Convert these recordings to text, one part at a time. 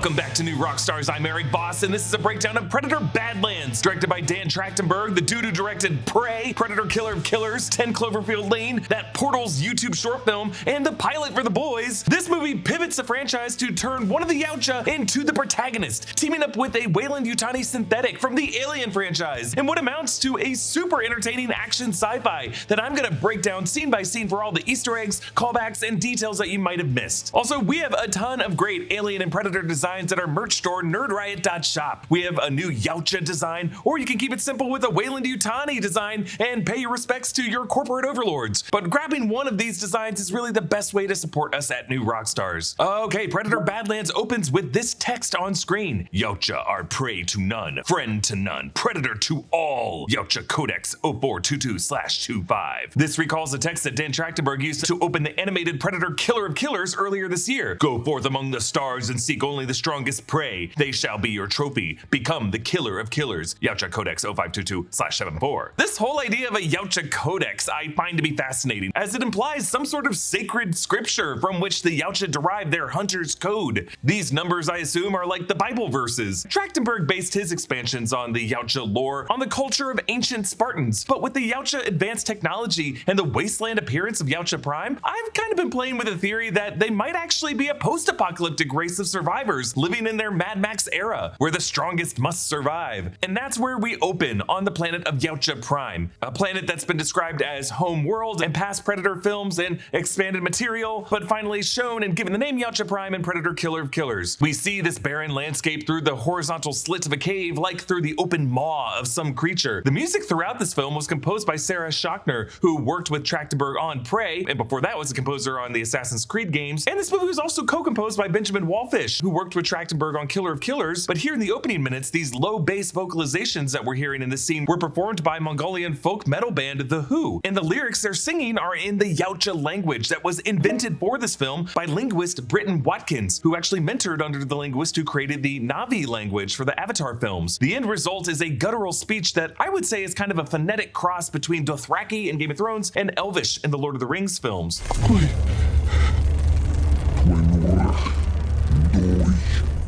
Welcome back to New Rockstars. I'm Erik Voss, and this is a breakdown of Predator Badlands, directed by Trachtenberg, the dude who directed Prey, Predator Killer of Killers, 10 Cloverfield Lane, that Portal's YouTube short film, and the pilot for The Boys. This movie pivots the franchise to turn one of the Yautja into the protagonist, teaming up with a Weyland Yutani synthetic from the Alien franchise, and what amounts to a super entertaining action sci-fi that I'm gonna break down scene by scene for all the Easter eggs, callbacks, and details that you might have missed. Also, we have a ton of great Alien and Predator designs at our merch store, nerdriot.shop. We have a new Yautja design, or you can keep it simple with a Weyland Yutani design and pay your respects to your corporate overlords. But grabbing one of these designs is really the best way to support us at New Rockstars. Okay, Predator Badlands opens with this text on screen. Yautja are prey to none, friend to none, predator to all. Yautja Codex 0422/25. This recalls the text that Trachtenberg used to open the animated Predator Killer of Killers earlier this year. Go forth among the stars and seek only the strongest prey. They shall be your trophy. Become the killer of killers. Yautja Codex 0522/74. This whole idea of a Yautja Codex I find to be fascinating, as it implies some sort of sacred scripture from which the Yautja derive their hunter's code. These numbers, I assume, are like the Bible verses. Trachtenberg based his expansions on the Yautja lore on the culture of ancient Spartans, but with the Yautja advanced technology and the wasteland appearance of Yautja Prime, I've kind of been playing with a theory that they might actually be a post-apocalyptic race of survivors living in their Mad Max era, where the strongest must survive. And that's where we open, on the planet of Yautja Prime, a planet that's been described as home world in past Predator films and expanded material, but finally shown and given the name Yautja Prime and Predator Killer of Killers. We see this barren landscape through the horizontal slit of a cave, like through the open maw of some creature. The music throughout this film was composed by Sarah Schachner, who worked with Trachtenberg on Prey, and before that was a composer on the Assassin's Creed games. And this movie was also co-composed by Benjamin Wallfish, who worked with Trachtenberg on Killer of Killers. But here in the opening minutes, these low bass vocalizations that we're hearing in this scene were performed by Mongolian folk metal band The Who, and the lyrics they're singing are in the Yautja language that was invented for this film by linguist Britton Watkins, who actually mentored under the linguist who created the Na'vi language for the Avatar films. The end result is a guttural speech that I would say is kind of a phonetic cross between Dothraki in Game of Thrones and Elvish in the Lord of the Rings films.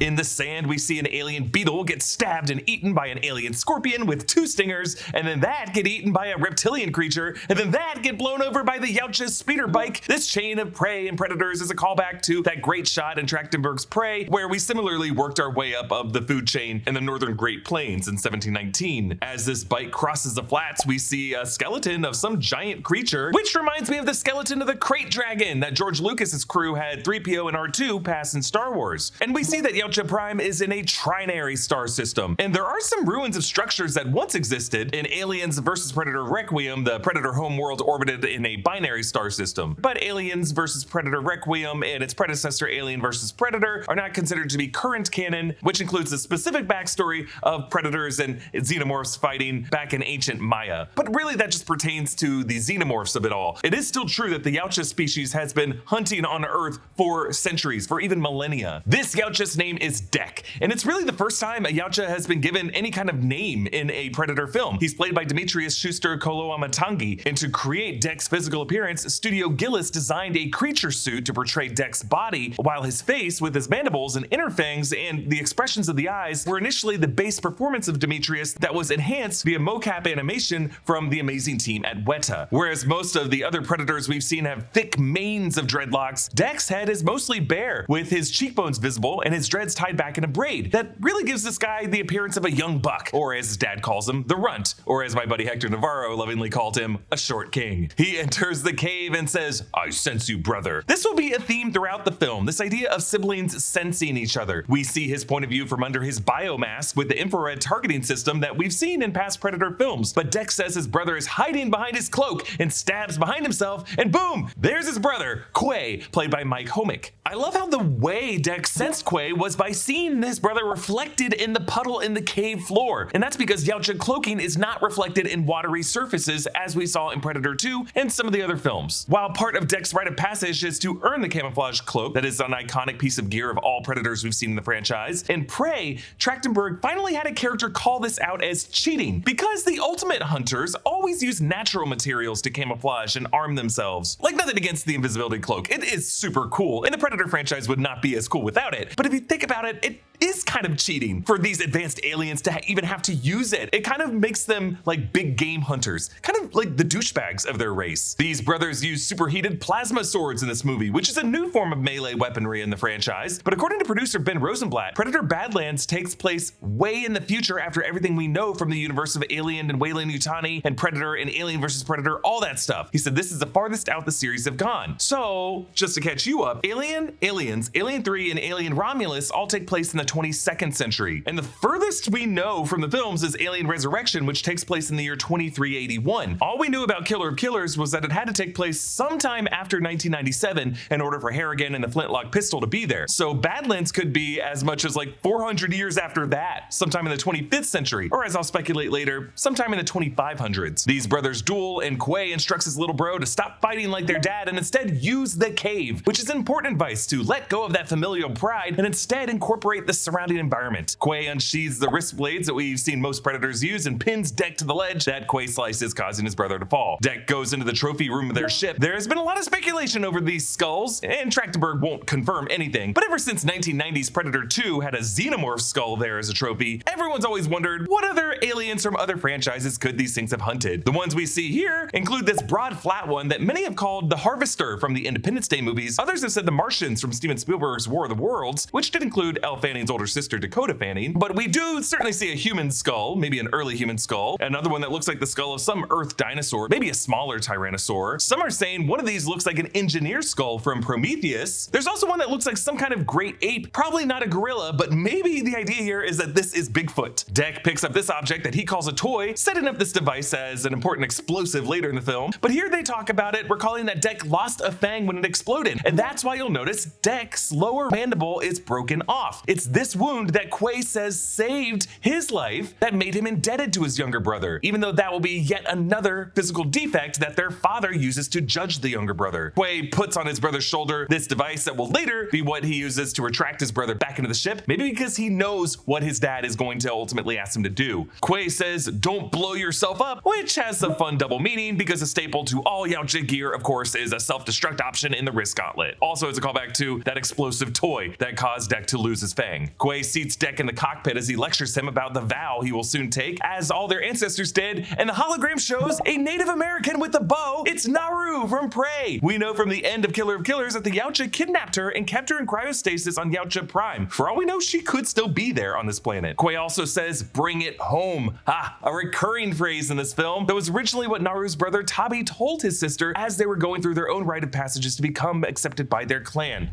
In the sand, we see an alien beetle get stabbed and eaten by an alien scorpion with 2 stingers, and then that get eaten by a reptilian creature, and then that get blown over by the Yautja speeder bike. This chain of prey and predators is a callback to that great shot in Trachtenberg's Prey, where we similarly worked our way up of the food chain in the northern Great Plains in 1719. As this bike crosses the flats, we see a skeleton of some giant creature, which reminds me of the skeleton of the Crate Dragon that George Lucas's crew had 3PO and R2 pass in Star Wars. And we see that Yautja Prime is in a trinary star system, and there are some ruins of structures that once existed. In Aliens vs. Predator Requiem, the Predator homeworld orbited in a binary star system, but Aliens vs. Predator Requiem and its predecessor Alien vs. Predator are not considered to be current canon, which includes the specific backstory of predators and xenomorphs fighting back in ancient Maya. But really that just pertains to the xenomorphs of it all. It is still true that the Yautja species has been hunting on Earth for centuries, for even millennia. This Yautja's name is Dek, and it's really the first time a Yautja has been given any kind of name in a Predator film. He's played by Demetrius Schuster Koloamatangi, and to create Dek's physical appearance, Studio Gillis designed a creature suit to portray Dek's body, while his face, with his mandibles and inner fangs and the expressions of the eyes, were initially the base performance of Demetrius that was enhanced via mocap animation from the amazing team at Weta. Whereas most of the other Predators we've seen have thick manes of dreadlocks, Dek's head is mostly bare, with his cheekbones visible and his dreads tied back in a braid. That really gives this guy the appearance of a young buck, or as his dad calls him, the runt, or as my buddy Hector Navarro lovingly called him, a short king. He enters the cave and says, "I sense you, brother." This will be a theme throughout the film, this idea of siblings sensing each other. We see his point of view from under his biomask with the infrared targeting system that we've seen in past Predator films, but Dek says his brother is hiding behind his cloak and stabs behind himself, and boom, there's his brother, Quay, played by Mike Homick. I love how the way Dek sensed Quay was by seeing his brother reflected in the puddle in the cave floor, and that's because Yautja cloaking is not reflected in watery surfaces as we saw in Predator 2 and some of the other films. While part of Dek's rite of passage is to earn the camouflage cloak that is an iconic piece of gear of all Predators we've seen in the franchise, in Prey, Trachtenberg finally had a character call this out as cheating, because the ultimate hunters always use natural materials to camouflage and arm themselves. Like, nothing against the invisibility cloak, it is super cool, and the Predator franchise would not be as cool without it, but if you think about it, it is kind of cheating for these advanced aliens to even have to use it. It kind of makes them like big game hunters, kind of like the douchebags of their race. These brothers use superheated plasma swords in this movie, which is a new form of melee weaponry in the franchise. But according to producer Ben Rosenblatt, Predator Badlands takes place way in the future after everything we know from the universe of Alien and Weyland Yutani and Predator and Alien vs. Predator, all that stuff. He said this is the farthest out the series have gone. So, just to catch you up, Alien, Aliens, Alien 3, and Alien Romulus all take place in the 22nd century. And the furthest we know from the films is Alien Resurrection, which takes place in the year 2381. All we knew about Killer of Killers was that it had to take place sometime after 1997 in order for Harrigan and the flintlock pistol to be there. So Badlands could be as much as like 400 years after that, sometime in the 25th century, or as I'll speculate later, sometime in the 2500s. These brothers duel, and Quay instructs his little bro to stop fighting like their dad and instead use the cave, which is important advice to let go of that familial pride and instead incorporate the surrounding environment. Quay unsheathes the wrist blades that we've seen most predators use and pins Deck to the ledge that Quay slices, causing his brother to fall. Deck goes into the trophy room of their ship. There has been a lot of speculation over these skulls, and Trachtenberg won't confirm anything, but ever since 1990's Predator 2 had a xenomorph skull there as a trophy, everyone's always wondered what other aliens from other franchises could these things have hunted. The ones we see here include this broad flat one that many have called the Harvester from the Independence Day movies. Others have said the Martians from Steven Spielberg's War of the Worlds, which did include Elle Fanning's older sister Dakota Fanning, but we do certainly see a human skull, maybe an early human skull, another one that looks like the skull of some Earth dinosaur, maybe a smaller tyrannosaur. Some are saying one of these looks like an engineer skull from Prometheus. There's also one that looks like some kind of great ape, probably not a gorilla, but maybe the idea here is that this is Bigfoot. Deck picks up this object that he calls a toy, setting up this device as an important explosive later in the film, but here they talk about it recalling that Deck lost a fang when it exploded, and that's why you'll notice Deck's lower mandible is broken off. It's this wound that Quay says saved his life that made him indebted to his younger brother, even though that will be yet another physical defect that their father uses to judge the younger brother. Quay puts on his brother's shoulder this device that will later be what he uses to retract his brother back into the ship, maybe because he knows what his dad is going to ultimately ask him to do. Quay says, "Don't blow yourself up," which has some fun double meaning because a staple to all Yautja gear, of course, is a self-destruct option in the wrist gauntlet. Also, it's a callback to that explosive toy that caused Deck to lose his fang. Quay seats Deck in the cockpit as he lectures him about the vow he will soon take, as all their ancestors did, and the hologram shows a Native American with a bow. It's Naru from Prey. We know from the end of Killer of Killers that the Yautja kidnapped her and kept her in cryostasis on Yautja Prime. For all we know, she could still be there on this planet. Quay also says, "Bring it home." A recurring phrase in this film that was originally what Naru's brother Tabi told his sister as they were going through their own rite of passages to become accepted by their clan.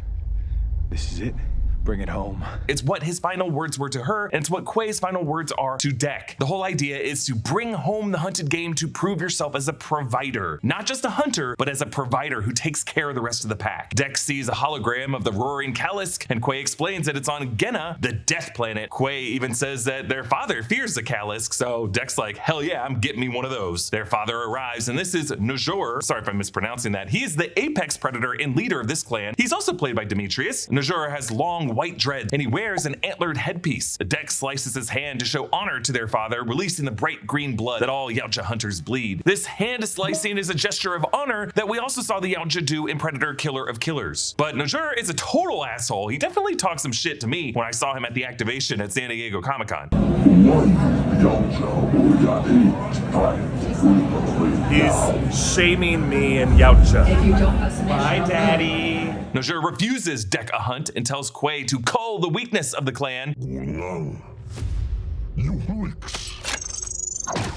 "This is it. Bring it home." It's what his final words were to her, and it's what Quay's final words are to Deck. The whole idea is to bring home the hunted game to prove yourself as a provider. Not just a hunter, but as a provider who takes care of the rest of the pack. Deck sees a hologram of the roaring Kalisk, and Quay explains that it's on Gena, the death planet. Quay even says that their father fears the Kalisk, so Deck's like, hell yeah, I'm getting me one of those. Their father arrives, and this is Najor. Sorry if I'm mispronouncing that. He's the apex predator and leader of this clan. He's also played by Demetrius. Najor has long white dreads, and he wears an antlered headpiece. Deck slices his hand to show honor to their father, releasing the bright green blood that all Yautja hunters bleed. This hand slicing is a gesture of honor that we also saw the Yautja do in Predator Killer of Killers. But Najor is a total asshole. He definitely talked some shit to me when I saw him at the activation at San Diego Comic-Con. He's shaming me in Yautja. Bye, Daddy. Najor refuses Deck a hunt and tells Quay to cull the weakness of the clan,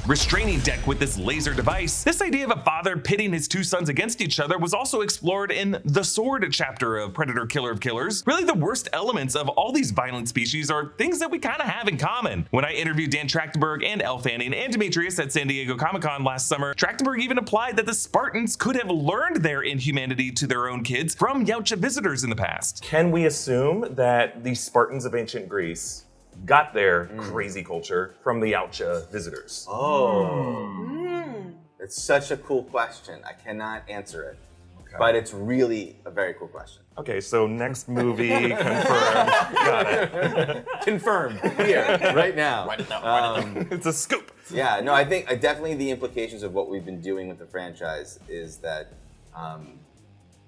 restraining Deck with this laser device. This idea of a father pitting his two sons against each other was also explored in the Sword chapter of Predator Killer of Killers. Really, the worst elements of all these violent species are things that we kind of have in common. When I interviewed Dan Trachtenberg and Elle Fanning and Demetrius at San Diego Comic-Con last summer, Trachtenberg even implied that the Spartans could have learned their inhumanity to their own kids from Yautja visitors in the past. Can we assume that the Spartans of ancient Greece got their crazy culture from the Yautja visitors? It's such a cool question. I cannot answer it, but it's really a very cool question. Okay, so next movie, confirmed. Got it. Confirmed here, right now. Write it down. It's a scoop. Yeah, no, I think definitely the implications of what we've been doing with the franchise is that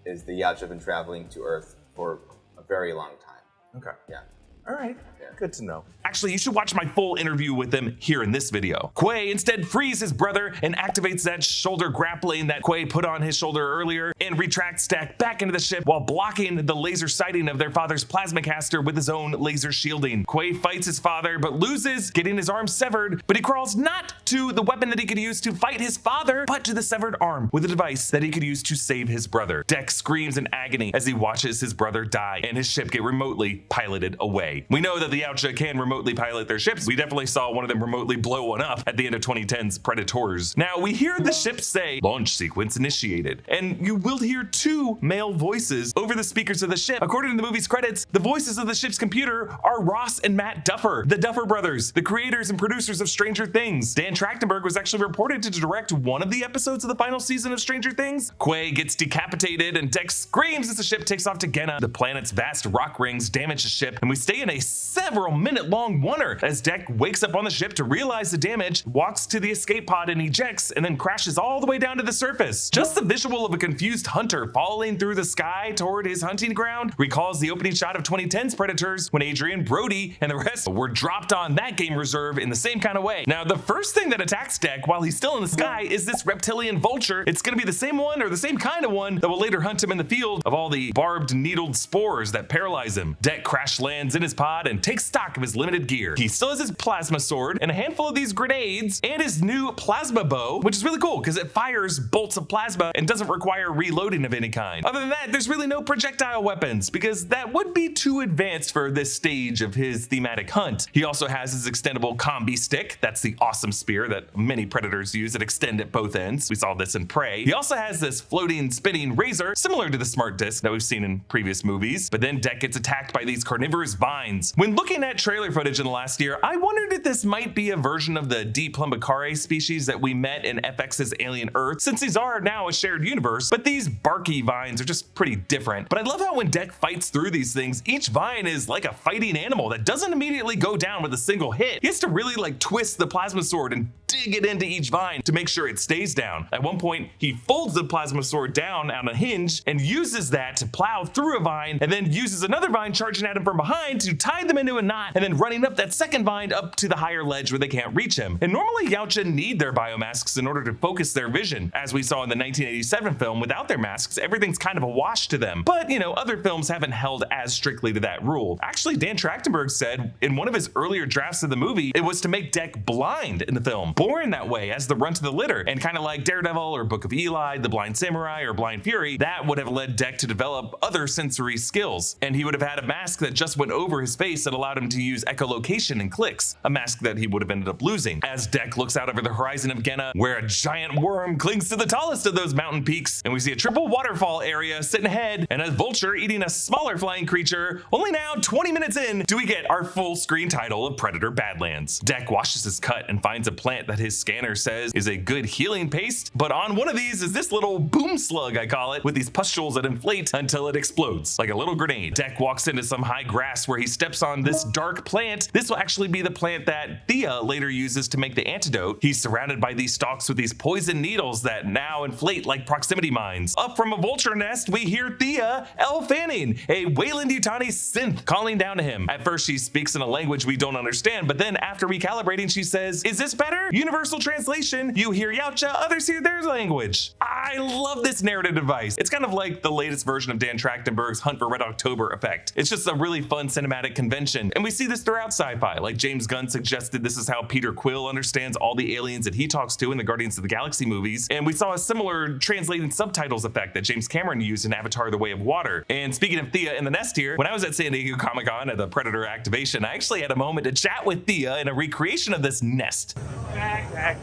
is the Yautja have been traveling to Earth for a very long time. Okay. Yeah. All right. Good to know. Actually, you should watch my full interview with him here in this video. Quay instead frees his brother and activates that shoulder grappling that Quay put on his shoulder earlier and retracts Deck back into the ship while blocking the laser sighting of their father's plasma caster with his own laser shielding. Quay fights his father but loses, getting his arm severed, but he crawls not to the weapon that he could use to fight his father, but to the severed arm with a device that he could use to save his brother. Deck screams in agony as he watches his brother die and his ship get remotely piloted away. We know that the Yautja can remotely pilot their ships. We definitely saw one of them remotely blow one up at the end of 2010's Predators. Now, we hear the ship say, launch sequence initiated, and you will hear two male voices over the speakers of the ship. According to the movie's credits, the voices of the ship's computer are Ross and Matt Duffer, the Duffer brothers, the creators and producers of Stranger Things. Dan Trachtenberg was actually reported to direct one of the episodes of the final season of Stranger Things. Quay gets decapitated and Deck screams as the ship takes off to Gena. The planet's vast rock rings damage the ship, and we stay in a several-minute-long wonder as Deck wakes up on the ship to realize the damage, walks to the escape pod and ejects, and then crashes all the way down to the surface. Just the visual of a confused hunter falling through the sky toward his hunting ground recalls the opening shot of 2010's Predators when Adrian, Brody, and the rest were dropped on that game reserve in the same kind of way. Now, the first thing that attacks Deck while he's still in the sky is this reptilian vulture. It's gonna be the same one or the same kind of one that will later hunt him in the field of all the barbed needled spores that paralyze him. Deck crash lands in his pod and takes stock of his limited gear. He still has his plasma sword and a handful of these grenades and his new plasma bow, which is really cool because it fires bolts of plasma and doesn't require reloading of any kind. Other than that, there's really no projectile weapons because that would be too advanced for this stage of his thematic hunt. He also has his extendable combi stick. That's the awesome spear that many predators use that extend at both ends. We saw this in Prey. He also has this floating spinning razor similar to the smart disc that we've seen in previous movies, but then Deck gets attacked by these carnivorous vines. When looking at trailer footage in the last year, I wondered if this might be a version of the D. plumbicare species that we met in FX's Alien Earth, since these are now a shared universe, but these barky vines are just pretty different. But I love how when Deck fights through these things, each vine is like a fighting animal that doesn't immediately go down with a single hit. He has to really like twist the plasma sword and dig it into each vine to make sure it stays down. At one point, he folds the plasma sword down on a hinge and uses that to plow through a vine, and then uses another vine charging at him from behind to tie them into a knot, and then running up that second vine up to the higher ledge where they can't reach him. And normally Yautja need their biomasks in order to focus their vision. As we saw in the 1987 film, without their masks, everything's kind of a wash to them. But, you know, other films haven't held as strictly to that rule. Actually, Dan Trachtenberg said in one of his earlier drafts of the movie, it was to make Deck blind in the film, born that way as the runt of the litter, and kind of like Daredevil or Book of Eli, The Blind Samurai, or Blind Fury, that would have led Deck to develop other sensory skills. And he would have had a mask that just went over his face that allowed him to use echolocation and clicks, a mask that he would have ended up losing. As Deck looks out over the horizon of Gena, where a giant worm clings to the tallest of those mountain peaks, and we see a triple waterfall area sitting ahead, and a vulture eating a smaller flying creature. Only now, 20 minutes in, do we get our full screen title of Predator Badlands. Deck washes his cut and finds a plant that his scanner says is a good healing paste, but on one of these is this little boom slug, I call it, with these pustules that inflate until it explodes, like a little grenade. Deck walks into some high grass where he steps on this dark plant. This will actually be the plant that Thea later uses to make the antidote. He's surrounded by these stalks with these poison needles that now inflate like proximity mines. Up from a vulture nest, we hear Thea Elle Fanning, a Weyland Yutani synth, calling down to him. At first, she speaks in a language we don't understand, but then after recalibrating, she says, "Is this better? Universal translation. You hear Yautja, others hear their language." I love this narrative device. It's kind of like the latest version of Dan Trachtenberg's Hunt for Red October effect. It's just a really fun cinematic convention, and we see this throughout sci-fi. Like James Gunn suggested, this is how Peter Quill understands all the aliens that he talks to in the Guardians of the Galaxy movies, and we saw a similar translating subtitles effect that James Cameron used in Avatar: The Way of Water. And speaking of Thea in the nest here, when I was at San Diego Comic-Con at the Predator activation, I actually had a moment to chat with Thea in a recreation of this nest. Back.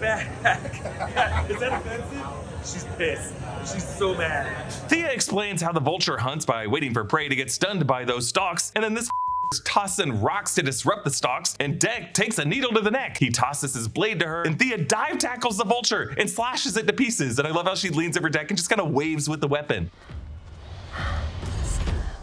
Is that offensive? She's pissed. She's so mad. Thea explains how the vulture hunts by waiting for prey to get stunned by those stalks, and then this tossing rocks to disrupt the stalks, and Deck takes a needle to the neck. He tosses his blade to her, and Thea dive tackles the vulture and slashes it to pieces. And I love how she leans over Deck and just kind of waves with the weapon.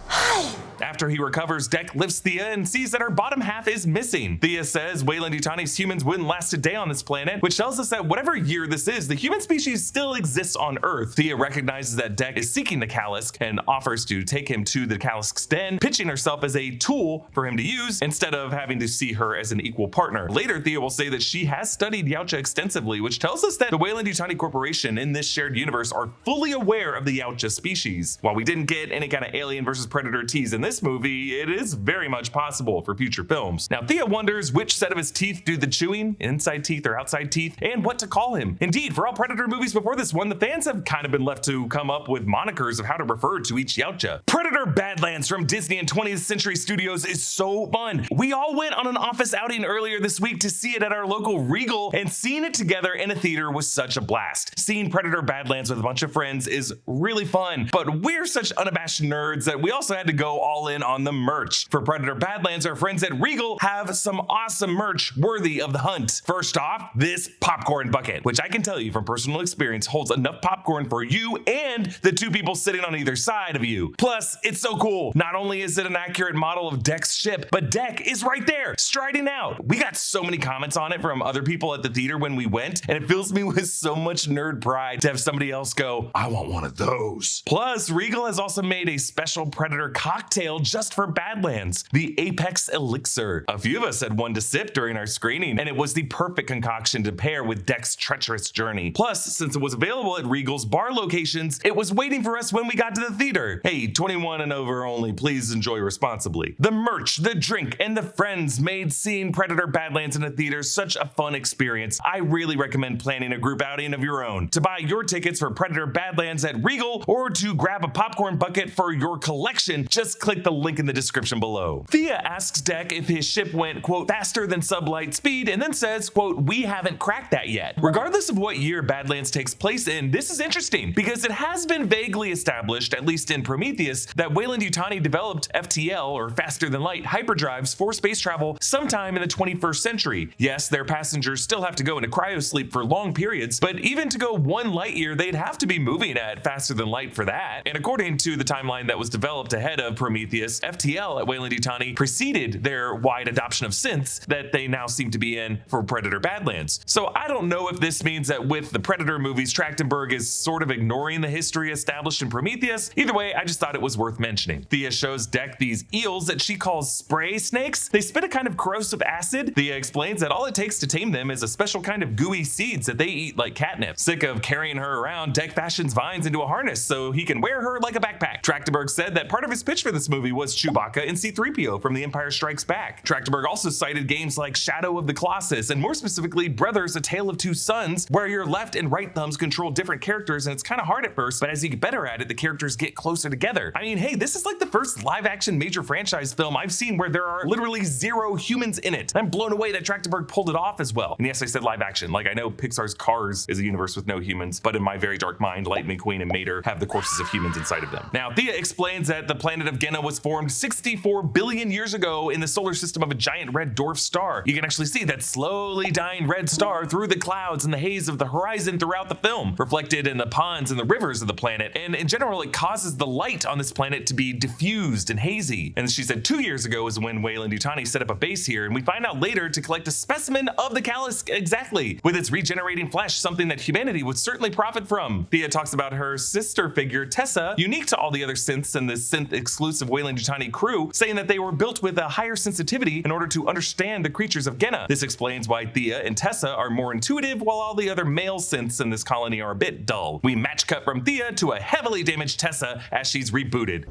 Hi. After he recovers, Dek lifts Thea and sees that her bottom half is missing. Thea says Weyland Yutani's humans wouldn't last a day on this planet, which tells us that whatever year this is, the human species still exists on Earth. Thea recognizes that Dek is seeking the Callisk and offers to take him to the Callisk's den, pitching herself as a tool for him to use instead of having to see her as an equal partner. Later, Thea will say that she has studied Yautja extensively, which tells us that the Weyland Yutani Corporation in this shared universe are fully aware of the Yautja species. While we didn't get any kind of Alien versus Predator tease in this movie, it is very much possible for future films. Now, Thea wonders which set of his teeth do the chewing, inside teeth or outside teeth, and what to call him. Indeed, for all Predator movies before this one, the fans have kind of been left to come up with monikers of how to refer to each Yautja. Predator Badlands from Disney and 20th Century Studios is so fun. We all went on an office outing earlier this week to see it at our local Regal, and seeing it together in a theater was such a blast. Seeing Predator Badlands with a bunch of friends is really fun, but we're such unabashed nerds that we also had to go all in on the merch. For Predator Badlands, our friends at Regal have some awesome merch worthy of the hunt. First off, this popcorn bucket, which I can tell you from personal experience holds enough popcorn for you and the two people sitting on either side of you. Plus, it's so cool. Not only is it an accurate model of Dek's ship, but Dek is right there, striding out. We got so many comments on it from other people at the theater when we went, and it fills me with so much nerd pride to have somebody else go, I want one of those. Plus, Regal has also made a special Predator cocktail just for Badlands, the Apex Elixir. A few of us had one to sip during our screening, and it was the perfect concoction to pair with Dek's treacherous journey. Plus, since it was available at Regal's bar locations, it was waiting for us when we got to the theater. Hey, 21 and over only, please enjoy responsibly. The merch, the drink, and the friends made seeing Predator Badlands in a theater such a fun experience. I really recommend planning a group outing of your own. To buy your tickets for Predator Badlands at Regal or to grab a popcorn bucket for your collection, just click the link in the description below. Thea asks Dek if his ship went, quote, faster than sublight speed, and then says, quote, we haven't cracked that yet. Regardless of what year Badlands takes place in, this is interesting because it has been vaguely established, at least in Prometheus, that Weyland Yutani developed FTL, or faster than light, hyperdrives for space travel sometime in the 21st century. Yes, their passengers still have to go into cryosleep for long periods, but even to go 1 light year, they'd have to be moving at faster than light for that. And according to the timeline that was developed ahead of Prometheus, FTL at Weyland Yutani preceded their wide adoption of synths that they now seem to be in for Predator Badlands. So I don't know if this means that with the Predator movies, Trachtenberg is sort of ignoring the history established in Prometheus. Either way, I just thought it was worth mentioning. Thea shows Dek these eels that she calls spray snakes. They spit a kind of corrosive acid. Thea explains that all it takes to tame them is a special kind of gooey seeds that they eat like catnip. Sick of carrying her around, Dek fashions vines into a harness so he can wear her like a backpack. Trachtenberg said that part of his pitch for this movie was Chewbacca and C-3PO from The Empire Strikes Back. Trachtenberg also cited games like Shadow of the Colossus, and more specifically Brothers: A Tale of Two Sons, where your left and right thumbs control different characters, and it's kind of hard at first, but as you get better at it, the characters get closer together. I mean, hey, this is like the first live-action major franchise film I've seen where there are literally 0 humans in it. I'm blown away that Trachtenberg pulled it off as well. And yes, I said live action. Like, I know Pixar's Cars is a universe with no humans, but in my very dark mind, Lightning McQueen and Mater have the corpses of humans inside of them. Now, Thea explains that the planet of Gina was formed 64 billion years ago in the solar system of a giant red dwarf star. You can actually see that slowly dying red star through the clouds and the haze of the horizon throughout the film, reflected in the ponds and the rivers of the planet. And in general, it causes the light on this planet to be diffused and hazy. And she said 2 years ago is when Weyland Yutani set up a base here, and we find out later to collect a specimen of the Callisk exactly, with its regenerating flesh, something that humanity would certainly profit from. Thea talks about her sister figure, Tessa, unique to all the other synths in this synth-exclusive Weyland Yutani crew, saying that they were built with a higher sensitivity in order to understand the creatures of Gina. This explains why Thea and Tessa are more intuitive, while all the other male synths in this colony are a bit dull. We match cut from Thea to a heavily damaged Tessa as she's rebooted.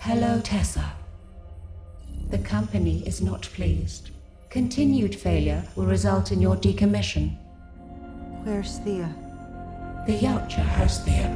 Hello, Tessa. The company is not pleased. Continued failure will result in your decommission. Where's Thea? The Yautja has Thea.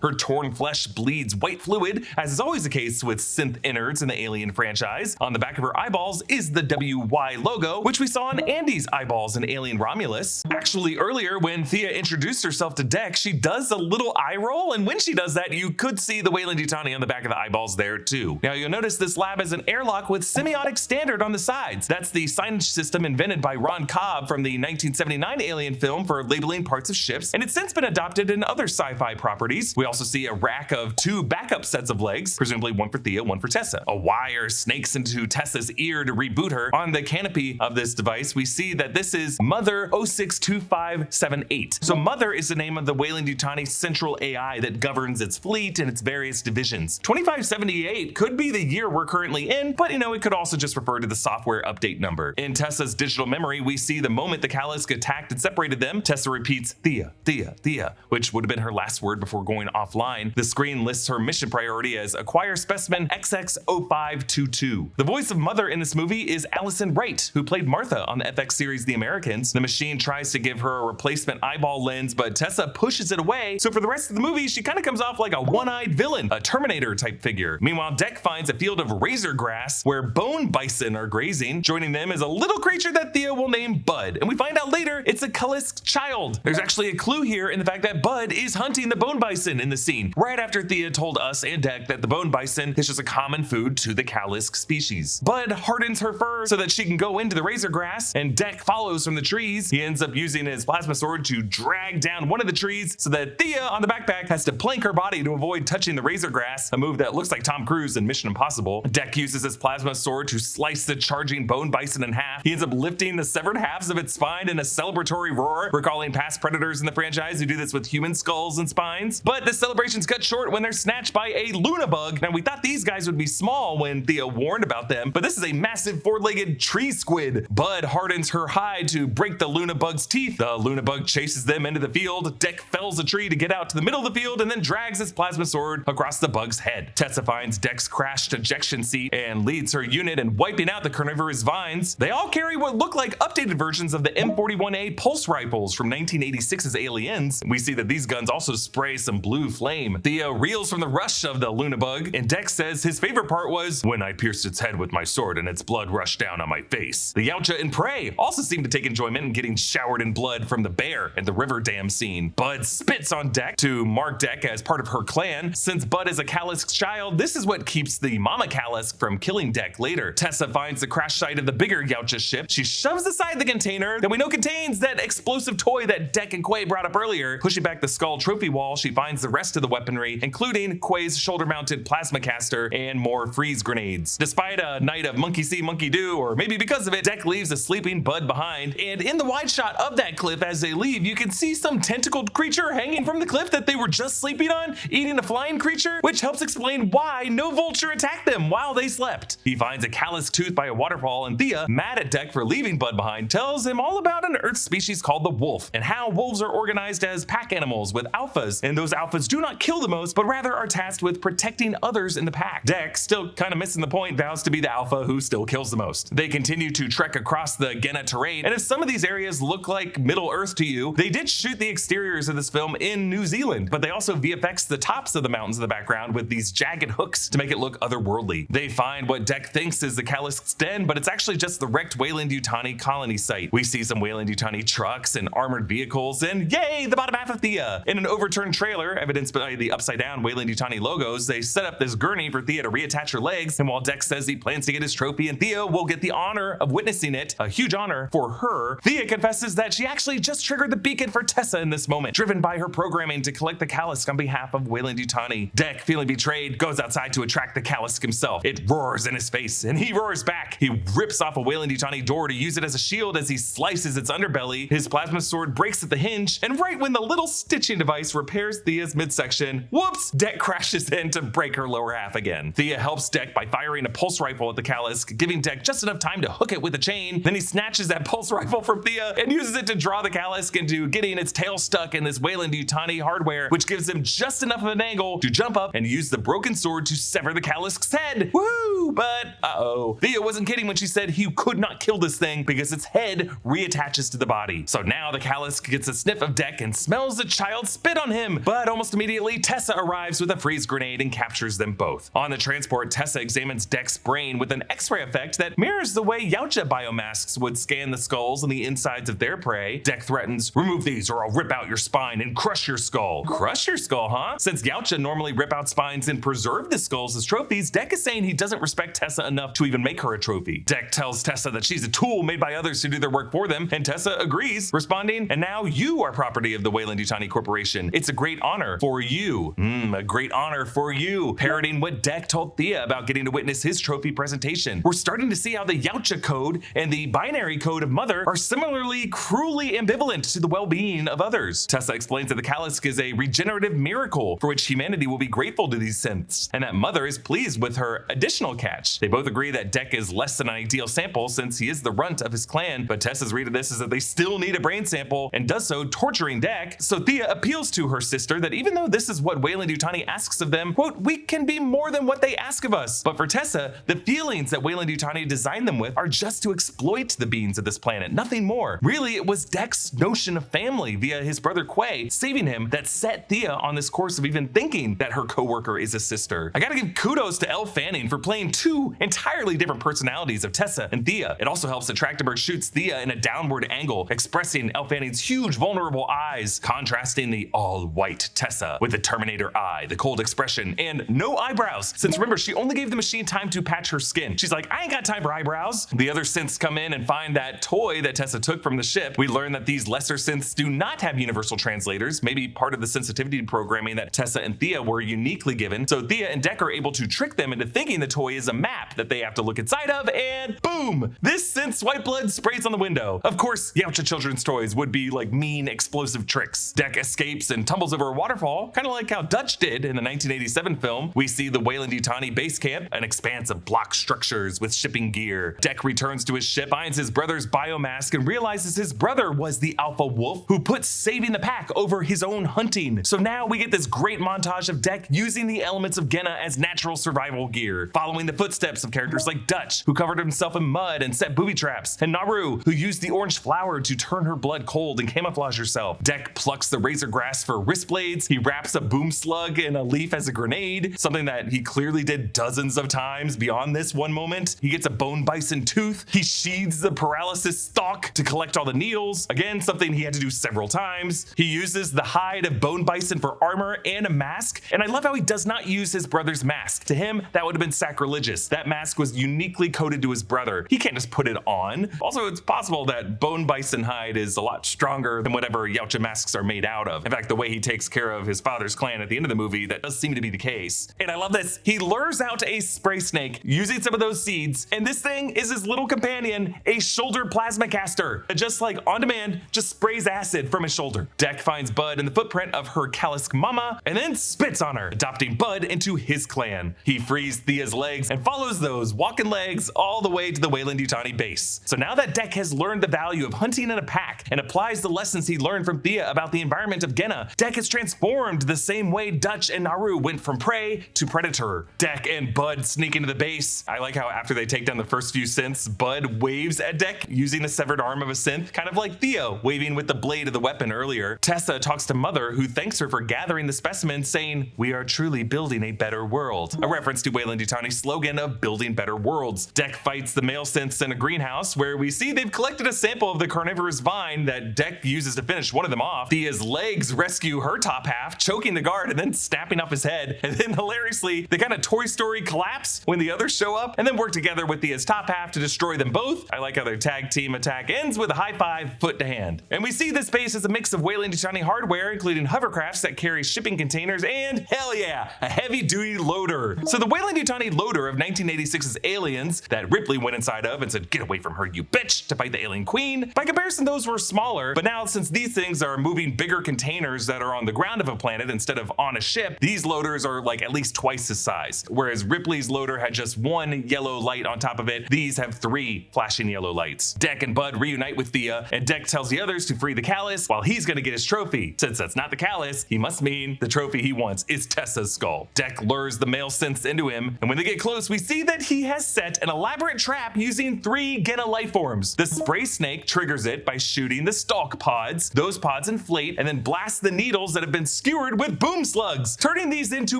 Her torn flesh bleeds white fluid, as is always the case with synth innards in the Alien franchise. On the back of her eyeballs is the WY logo, which we saw on Andy's eyeballs in Alien Romulus. Actually, earlier when Thea introduced herself to Dek, she does a little eye roll, and when she does that, you could see the Weyland Yutani on the back of the eyeballs there too. Now you'll notice this lab has an airlock with semiotic standard on the sides. That's the signage system invented by Ron Cobb from the 1979 Alien film for labeling parts of ships, and it's since been adopted in other sci-fi properties. We also see a rack of 2 backup sets of legs, presumably one for Thea, one for Tessa. A wire snakes into Tessa's ear to reboot her. On the canopy of this device, we see that this is Mother 062578. So Mother is the name of the Weyland Yutani central AI that governs its fleet and its various divisions. 2578 could be the year we're currently in, but it could also just refer to the software update number. In Tessa's digital memory, we see the moment the Kalisk attacked and separated them, Tessa repeats Thea, Thea, Thea, which would have been her last word before going offline. The screen lists her mission priority as acquire specimen XX0522. The voice of Mother in this movie is Allison Wright, who played Martha on the FX series The Americans. The machine tries to give her a replacement eyeball lens, but Tessa pushes it away, so for the rest of the movie, she kind of comes off like a one-eyed villain, a Terminator type figure. Meanwhile, Dek finds a field of razor grass where bone bison are grazing. Joining them is a little creature that Thea will name Bud, and we find out later it's a Kalisk child. There's actually a clue here in the fact that Bud is hunting the bone bison in the scene, right after Thea told us and Dek that the bone bison is just a common food to the Kalisk species. Bud hardens her fur so that she can go into the razor grass, and Dek follows from the trees. He ends up using his plasma sword to drag down one of the trees so that Thea on the backpack has to plank her body to avoid touching the razor grass, a move that looks like Tom Cruise in Mission Impossible. Dek uses his plasma sword to slice the charging bone bison in half. He ends up lifting the severed halves of its spine in a celebratory roar, recalling past predators in the franchise who do this with human skulls and spines. But the celebrations cut short when they're snatched by a Luna bug. Now we thought these guys would be small when Thea warned about them, but this is a massive 4-legged tree squid. Bud hardens her hide to break the Luna bug's teeth. The Luna bug chases them into the field. Dek fells a tree to get out to the middle of the field and then drags his plasma sword across the bug's head. Tessa finds Dek's crashed ejection seat and leads her unit in wiping out the carnivorous vines. They all carry what look like updated versions of the M41A pulse rifles from 1986's Aliens. We see that these guns also spray some blue flame. Thea reels from the rush of the Luna bug, and Dek says his favorite part was when I pierced its head with my sword and its blood rushed down on my face. The Yautja and Prey also seem to take enjoyment in getting showered in blood from the bear at the river dam scene. Bud spits on Dek to mark Dek as part of her clan. Since Bud is a Kalisk child, this is what keeps the Mama Kalisk from killing Dek later. Tessa finds the crash site of the bigger Yautja ship. She shoves aside the container that we know contains that explosive toy that Dek and Quay brought up earlier. Pushing back the skull trophy wall, she finds the rest of the weaponry, including Quay's shoulder-mounted plasma caster and more freeze grenades. Despite a night of monkey see, monkey do, or maybe because of it, Dek leaves a sleeping Bud behind, and in the wide shot of that cliff as they leave, you can see some tentacled creature hanging from the cliff that they were just sleeping on, eating a flying creature, which helps explain why no vulture attacked them while they slept. He finds a Kalisk tooth by a waterfall, and Thea, mad at Dek for leaving Bud behind, tells him all about an Earth species called the wolf, and how wolves are organized as pack animals with alphas, and those alphas do not kill the most, but rather are tasked with protecting others in the pack. Dek, still kind of missing the point, vows to be the alpha who still kills the most. They continue to trek across the Gena terrain, and if some of these areas look like Middle Earth to you, they did shoot the exteriors of this film in New Zealand, but they also VFX the tops of the mountains in the background with these jagged hooks to make it look otherworldly. They find what Dek thinks is the Kalisk's den, but it's actually just the wrecked Weyland Yutani colony site. We see some Weyland Yutani trucks and armored vehicles, and yay, the bottom half of Thea. In an overturned trailer, evidenced by the upside-down Weyland Yutani logos, they set up this gurney for Thea to reattach her legs, and while Dek says he plans to get his trophy and Thea will get the honor of witnessing it, a huge honor for her, Thea confesses that she actually just triggered the beacon for Tessa in this moment, driven by her programming to collect the Kalisk on behalf of Weyland Yutani. Dek, feeling betrayed, goes outside to attract the Kalisk himself. It roars in his face, and he roars back. He rips off a Weyland Yutani door to use it as a shield as he slices its underbelly. His plasma sword breaks at the hinge, and right when the little stitching device repairs Thea's midsection, whoops, Dek crashes in to break her lower half again. Thea helps Dek by firing a pulse rifle at the Kalisk, giving Dek just enough time to hook it with a chain. Then he snatches that pulse rifle from Thea and uses it to draw the Kalisk into getting its tail stuck in this Weyland Yutani hardware, which gives him just enough of an angle to jump up and use the broken sword to sever the Kalisk's head. Woo! But Thea wasn't kidding when she said he could not kill this thing because its head reattaches to the body. So now the Kalisk gets a sniff of Dek and smells the child spit on him, but almost Almost immediately, Tessa arrives with a freeze grenade and captures them both. On the transport, Tessa examines Deck's brain with an X-ray effect that mirrors the way Yautja biomasks would scan the skulls and the insides of their prey. Deck threatens, remove these or I'll rip out your spine and crush your skull. Crush your skull, huh? Since Yautja normally rip out spines and preserve the skulls as trophies, Deck is saying he doesn't respect Tessa enough to even make her a trophy. Deck tells Tessa that she's a tool made by others to do their work for them, and Tessa agrees, responding, and now you are property of the Weyland Yutani Corporation. It's a great honor for you. A great honor for you. Parroting what Deck told Thea about getting to witness his trophy presentation. We're starting to see how the Yautja code and the binary code of Mother are similarly cruelly ambivalent to the well-being of others. Tessa explains that the Calisk is a regenerative miracle for which humanity will be grateful to these synths, and that Mother is pleased with her additional catch. They both agree that Deck is less than an ideal sample since he is the runt of his clan, but Tessa's read of this is that they still need a brain sample and does so torturing Deck. So Thea appeals to her sister that even though this is what Weyland Yutani asks of them, quote, we can be more than what they ask of us. But for Tessa, the feelings that Weyland Yutani designed them with are just to exploit the beings of this planet, nothing more. Really, it was Deck's notion of family via his brother Quay saving him that set Thea on this course of even thinking that her co-worker is a sister. I gotta give kudos to Elle Fanning for playing two entirely different personalities of Tessa and Thea. It also helps that Trachtenberg shoots Thea in a downward angle, expressing Elle Fanning's huge vulnerable eyes, contrasting the all-white Tessa with the Terminator eye, the cold expression, and no eyebrows, since remember, she only gave the machine time to patch her skin. She's like, I ain't got time for eyebrows. The other synths come in and find that toy that Tessa took from the ship. We learn that these lesser synths do not have universal translators, maybe part of the sensitivity programming that Tessa and Thea were uniquely given. So Thea and Deck are able to trick them into thinking the toy is a map that they have to look inside of, and boom! This synth's white blood sprays on the window. Of course, Yautja children's toys would be like mean explosive tricks. Deck escapes and tumbles over a waterfall, kind of like how Dutch did in the 1987 film. We see the Weyland Yutani base camp, an expanse of block structures with shipping gear. Deck returns to his ship, finds his brother's biomask, and realizes his brother was the alpha wolf who put saving the pack over his own hunting. So now we get this great montage of Deck using the elements of Gena as natural survival gear, following the footsteps of characters like Dutch, who covered himself in mud and set booby traps, and Naru, who used the orange flower to turn her blood cold and camouflage herself. Deck plucks the razor grass for wrist blades. He wraps a boom slug in a leaf as a grenade, something that he clearly did dozens of times beyond this one moment. He gets a bone bison tooth. He sheathes the paralysis stalk to collect all the needles. Again, something he had to do several times. He uses the hide of bone bison for armor and a mask, and I love how he does not use his brother's mask. To him, that would have been sacrilegious. That mask was uniquely coded to his brother. He can't just put it on. Also, it's possible that bone bison hide is a lot stronger than whatever Yautja masks are made out of. In fact, the way he takes care of his father's clan at the end of the movie, that does seem to be the case. And I love this. He lures out a spray snake using some of those seeds, and this thing is his little companion, a shoulder plasma caster that just like on demand just sprays acid from his shoulder. Deck finds Bud in the footprint of her Calisk mama and then spits on her, adopting Bud into his clan. He frees Thea's legs and follows those walking legs all the way to the Weyland Yutani base. So now that Deck has learned the value of hunting in a pack and applies the lessons he learned from Thea about the environment of Gena, Deck is transformed the same way Dutch and Naru went from prey to predator. Deck and Bud sneak into the base. I like how after they take down the first few synths, Bud waves at Deck using the severed arm of a synth, kind of like Thea waving with the blade of the weapon earlier. Tessa talks to Mother, who thanks her for gathering the specimens, saying, "We are truly building a better world," a reference to Weyland Yutani's slogan of building better worlds. Deck fights the male synths in a greenhouse where we see they've collected a sample of the carnivorous vine that Deck uses to finish one of them off. Thea's legs rescue her top half, choking the guard and then snapping off his head. And then hilariously, they kind of Toy Story collapse when the others show up and then work together with Thea's top half to destroy them both. I like how their tag team attack ends with a high five, foot to hand. And we see this base as a mix of Weyland Yutani hardware, including hovercrafts that carry shipping containers and, hell yeah, a heavy-duty loader. So the Weyland Yutani loader of 1986's Aliens that Ripley went inside of and said, "Get away from her, you bitch," to fight the alien queen. By comparison, those were smaller, but now since these things are moving bigger containers that are on the ground of a planet instead of on a ship, these loaders are like at least twice the size. Whereas Ripley's loader had just one yellow light on top of it, these have 3 flashing yellow lights. Deck and Bud reunite with Thea, and Deck tells the others to free the Callus while he's gonna get his trophy. Since that's not the Callus, he must mean the trophy he wants is Tessa's skull. Deck lures the male synths into him, and when they get close, we see that he has set an elaborate trap using 3 Gena life forms. The spray snake triggers it by shooting the stalk pods. Those pods inflate and then blast the needles that have been skewered with boom slugs, turning these into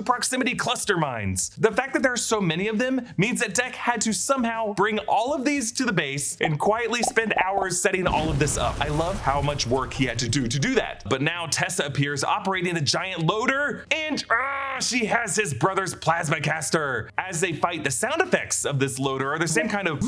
proximity cluster mines. The fact that there are so many of them means that Deck had to somehow bring all of these to the base and quietly spend hours setting all of this up. I love how much work he had to do that. But now Tessa appears operating a giant loader, and she has his brother's plasma caster. As they fight, the sound effects of this loader are the same kind of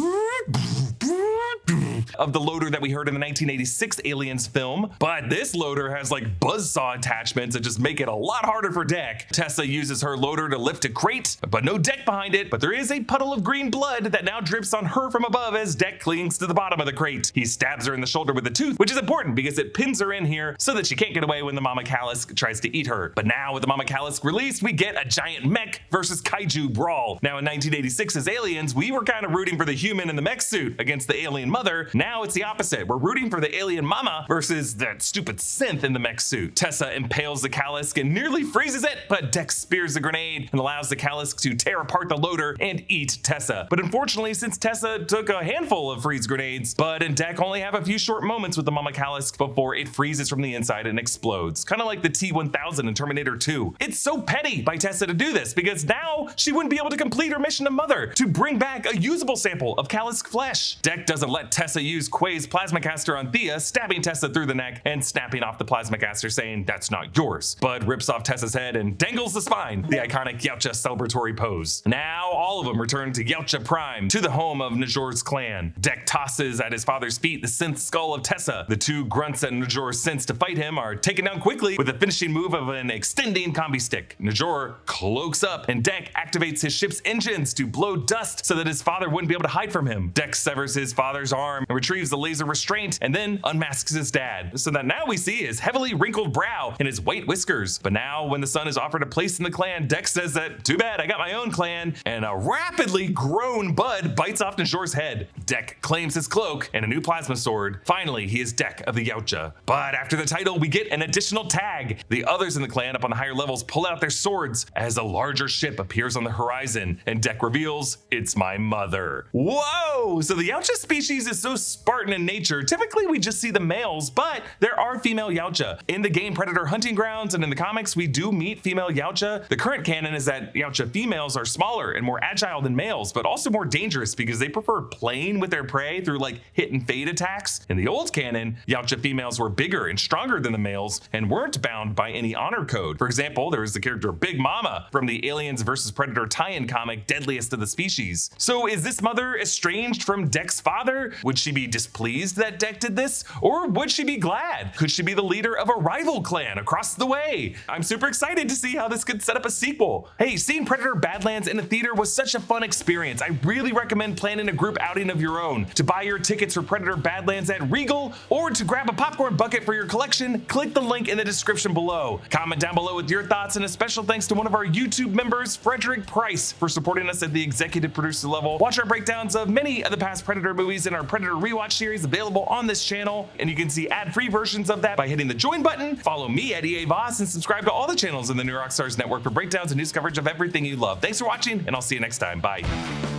the loader that we heard in the 1986 Aliens film, but this loader has like buzzsaw attachments that just make it a lot harder for Deck. Tessa uses her loader to lift a crate, but no Deck behind it, but there is a puddle of green blood that now drips on her from above as Deck clings to the bottom of the crate. He stabs her in the shoulder with a tooth, which is important because it pins her in here so that she can't get away when the Mama Callisk tries to eat her. But now with the Mama Callisk released, we get a giant mech versus kaiju brawl. Now in 1986's Aliens, we were kind of rooting for the human in the mech suit against the alien mother. Now it's the opposite. We're rooting for the alien mama versus that stupid synth in the mech suit. Tessa impales the Callisk and nearly freezes it, but Deck spears the grenade and allows the Callisk to tear apart the loader and eat Tessa. But unfortunately, since Tessa took a handful of freeze grenades, Bud and Deck only have a few short moments with the Mama Callisk before it freezes from the inside and explodes. Kind of like the T-1000 in Terminator 2. It's so petty by Tessa to do this because now she wouldn't be able to complete her mission to Mother to bring back a usable sample of Callisk flesh. Deck doesn't let Tessa use Quay's plasma caster on Thea, stabbing Tessa through the neck and snapping off the plasma caster, saying, "That's not yours." Bud rips off Tessa's head and dangles the spine, the iconic Yautja celebratory pose. Now all of them return to Yautja Prime, to the home of Najor's clan. Deck tosses at his father's feet the synth skull of Tessa. The two grunts that Najor sends to fight him are taken down quickly with a finishing move of an extending combi stick. Najor cloaks up and Deck activates his ship's engines to blow dust so that his father wouldn't be able to hide from him. Deck severs his father's arm and retrieves the laser restraint and then unmasks his dad, so that now we see his heavily wrinkled brow and his white whiskers. But now when the son is offered a place in the clan, Deck says that, "Too bad, I got my own clan," and a rapidly grown Bud bites off Najor's head. Deck claims his cloak and a new plasma sword. Finally, he is Deck of the Yautja. But after the title, we get an additional tag. The others in the clan up on the higher levels pull out their swords as a larger ship appears on the horizon, and Deck reveals, "It's my mother." Whoa! So the Yautja species is so Spartan in nature. Typically we just see the males, but there are female Yautja. In the game Predator Hunting Grounds and in the comics, we do meet female Yautja. The current canon is that Yautja females are smaller and more agile than males, but also more dangerous because they prefer playing with their prey through like hit and fade attacks. In the old canon, Yautja females were bigger and stronger than the males and weren't bound by any honor code. For example, there is the character Big Mama from the Aliens vs. Predator tie-in comic Deadliest of the Species. So is this mother estranged from Deck's father? Would she be displeased that Deck did this? Or would she be glad? Could she be the leader of a rival clan across the way? I'm super excited to see how this could set up a sequel. Hey, seeing Predator Badlands in the theater was such a fun experience. I really recommend planning a group outing of your own. To buy your tickets for Predator Badlands at Regal or to grab a popcorn bucket for your collection, click the link in the description below. Comment down below with your thoughts, and a special thanks to one of our YouTube members, Frederick Price, for supporting us at the executive producer level. Watch our breakdowns of many of the past Predator movies in our Predator Rewatch series available on this channel, and you can see ad-free versions of that by hitting the join button. Follow me at EA Voss and subscribe to all the channels in the New Rockstars network for breakdowns and news coverage of everything you love. Thanks for watching, and I'll see you next time. Bye.